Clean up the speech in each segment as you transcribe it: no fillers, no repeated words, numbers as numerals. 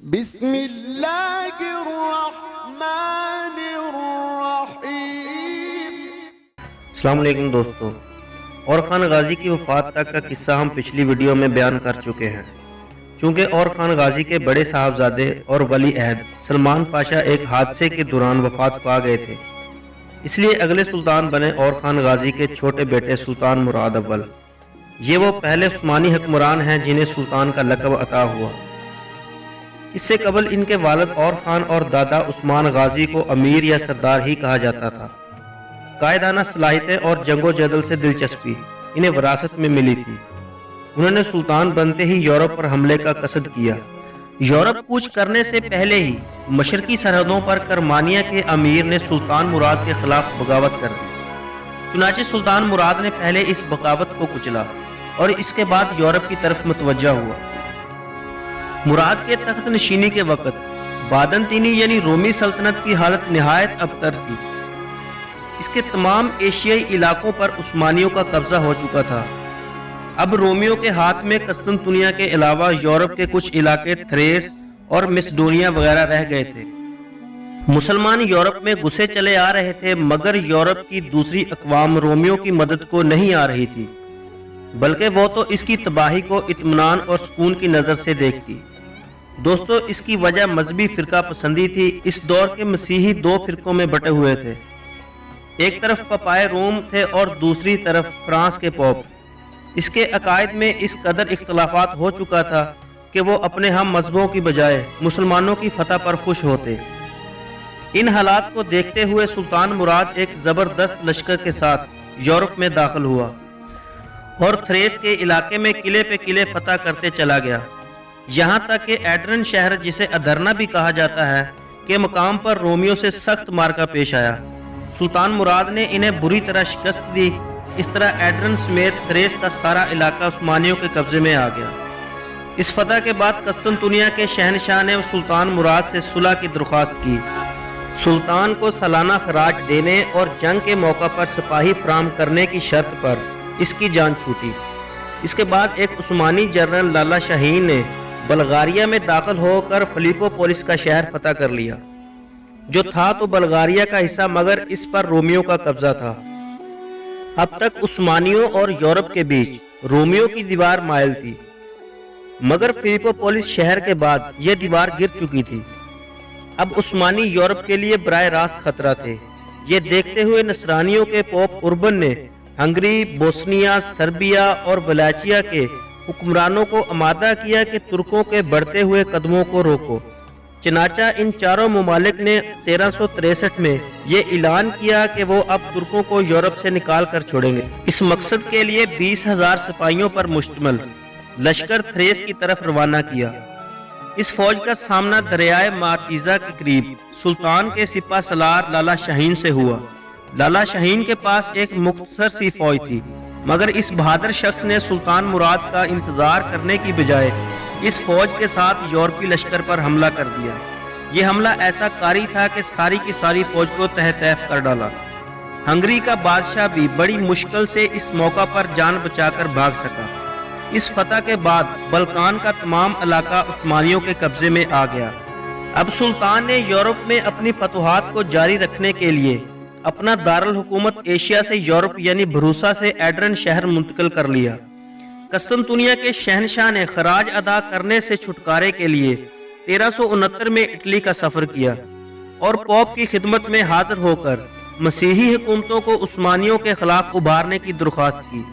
بسم اللہ الرحمن الرحیم۔ السلام علیکم دوستو، اور خان غازی کی وفات تک کا قصہ ہم پچھلی ویڈیو میں بیان کر چکے ہیں۔ چونکہ اور خان غازی کے بڑے صاحبزادے اور ولی عہد سلمان پاشا ایک حادثے کے دوران وفات پا گئے تھے، اس لیے اگلے سلطان بنے اور خان غازی کے چھوٹے بیٹے سلطان مراد اول۔ یہ وہ پہلے عثمانی حکمران ہیں جنہیں سلطان کا لقب عطا ہوا۔ اس سے قبل ان کے والد اور خان اور دادا عثمان غازی کو امیر یا سردار ہی کہا جاتا تھا۔ قائدانہ صلاحیتیں اور جنگ و جدل سے دلچسپی انہیں وراثت میں ملی تھی۔ انہوں نے سلطان بنتے ہی یورپ پر حملے کا قصد کیا۔ یورپ کوچ کرنے سے پہلے ہی مشرقی سرحدوں پر کرمانیہ کے امیر نے سلطان مراد کے خلاف بغاوت کر دی۔ چنانچہ سلطان مراد نے پہلے اس بغاوت کو کچلا اور اس کے بعد یورپ کی طرف متوجہ ہوا۔ مراد کے تخت نشینی کے وقت بادنطینی یعنی رومی سلطنت کی حالت نہایت ابتر تھی۔ اس کے تمام ایشیائی علاقوں پر عثمانیوں کا قبضہ ہو چکا تھا۔ اب رومیوں کے ہاتھ میں قسطنطنیہ کے علاوہ یورپ کے کچھ علاقے تھریس اور مسڈونیا وغیرہ رہ گئے تھے۔ مسلمان یورپ میں گھسے چلے آ رہے تھے، مگر یورپ کی دوسری اقوام رومیوں کی مدد کو نہیں آ رہی تھی، بلکہ وہ تو اس کی تباہی کو اطمینان اور سکون کی نظر سے دیکھتی۔ دوستو، اس کی وجہ مذہبی فرقہ پسندی تھی۔ اس دور کے مسیحی دو فرقوں میں بٹے ہوئے تھے، ایک طرف پپائے روم تھے اور دوسری طرف فرانس کے پوپ۔ اس کے عقائد میں اس قدر اختلافات ہو چکا تھا کہ وہ اپنے ہم مذہبوں کی بجائے مسلمانوں کی فتح پر خوش ہوتے۔ ان حالات کو دیکھتے ہوئے سلطان مراد ایک زبردست لشکر کے ساتھ یورپ میں داخل ہوا اور تھریس کے علاقے میں قلعے پہ قلعے فتح کرتے چلا گیا، یہاں تک کہ ایڈرن شہر، جسے ادرنا بھی کہا جاتا ہے، کے مقام پر رومیوں سے سخت مارکا پیش آیا۔ سلطان مراد نے انہیں بری طرح شکست دی۔ اس طرح ایڈرن سمیت تھریس کا سارا علاقہ عثمانیوں کے قبضے میں آ گیا۔ اس فتح کے بعد قسطنطنیہ کے شہنشاہ نے سلطان مراد سے صلح کی درخواست کی۔ سلطان کو سالانہ خراج دینے اور جنگ کے موقع پر سپاہی فراہم کرنے کی شرط پر اس کی جان چھوٹی۔ اس کے بعد ایک عثمانی جنرل لالا شاہین نے بلغاریہ میں داخل ہو کر فلیپو پولس کا شہر فتح کر لیا، جو تھا تو بلغاریہ کا حصہ مگر اس پر رومیوں کا قبضہ تھا۔ اب تک عثمانیوں اور یورپ کے بیچ رومیوں کی دیوار مائل تھی، مگر فلیپو پولس شہر کے بعد یہ دیوار گر چکی تھی۔ اب عثمانی یورپ کے لیے براہ راست خطرہ تھے۔ یہ دیکھتے ہوئے نصرانیوں کے پوپ اربن نے ہنگری، بوسنیا، سربیا اور ولاچیا کے حکمرانوں کو آمادہ کیا کہ ترکوں کے بڑھتے ہوئے قدموں کو روکو۔ چنانچہ ان چاروں ممالک نے 1363 میں یہ اعلان کیا کہ وہ اب ترکوں کو یورپ سے نکال کر چھوڑیں گے۔ اس مقصد کے لیے 20,000 سپاہیوں پر مشتمل لشکر تھریس کی طرف روانہ کیا۔ اس فوج کا سامنا دریائے مارتیزا کے قریب سلطان کے سپہ سالار لالا شاہین سے ہوا۔ لالا شاہین کے پاس ایک مختصر سی فوج تھی، مگر اس بہادر شخص نے سلطان مراد کا انتظار کرنے کی بجائے اس فوج کے ساتھ یورپی لشکر پر حملہ کر دیا۔ یہ حملہ ایسا کاری تھا کہ ساری کی ساری فوج کو تہہ تیف کر ڈالا۔ ہنگری کا بادشاہ بھی بڑی مشکل سے اس موقع پر جان بچا کر بھاگ سکا۔ اس فتح کے بعد بلقان کا تمام علاقہ عثمانیوں کے قبضے میں آ گیا۔ اب سلطان نے یورپ میں اپنی فتوحات کو جاری رکھنے کے لیے اپنا دارالحکومت ایشیا سے یورپ یعنی بھروسا سے ایڈرن شہر منتقل کر لیا۔ قسطنطنیہ کے شہنشاہ نے خراج ادا کرنے سے چھٹکارے کے لیے 1369 میں اٹلی کا سفر کیا اور پوپ کی خدمت میں حاضر ہو کر مسیحی حکومتوں کو عثمانیوں کے خلاف ابھارنے کی درخواست کی۔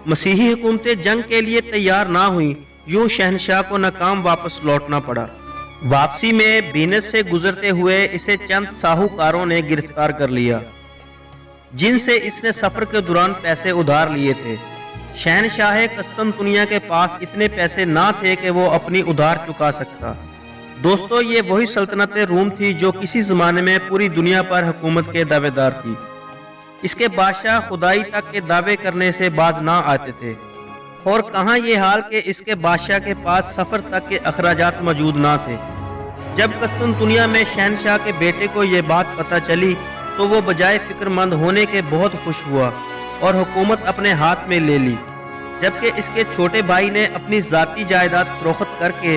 مسیحی حکومتیں جنگ کے لیے تیار نہ ہوئیں، یوں شہنشاہ کو ناکام واپس لوٹنا پڑا۔ واپسی میں وینس سے گزرتے ہوئے اسے چند ساہوکاروں نے گرفتار کر لیا، جن سے اس نے سفر کے دوران پیسے ادھار لیے تھے۔ شہنشاہ قسطنطنیہ کے پاس اتنے پیسے نہ تھے کہ وہ اپنی ادھار چکا سکتا۔ دوستو، یہ وہی سلطنت روم تھی جو کسی زمانے میں پوری دنیا پر حکومت کے دعوے دار تھی۔ اس کے بادشاہ خدائی تک کے دعوے کرنے سے باز نہ آتے تھے، اور کہاں یہ حال کہ اس کے بادشاہ کے پاس سفر تک کے اخراجات موجود نہ تھے۔ جب قسطنطنیہ میں شہنشاہ کے بیٹے کو یہ بات پتہ چلی تو وہ بجائے فکر مند ہونے کے بہت خوش ہوا اور حکومت اپنے ہاتھ میں لے لی، جبکہ اس کے چھوٹے بھائی نے اپنی ذاتی جائیداد فروخت کر کے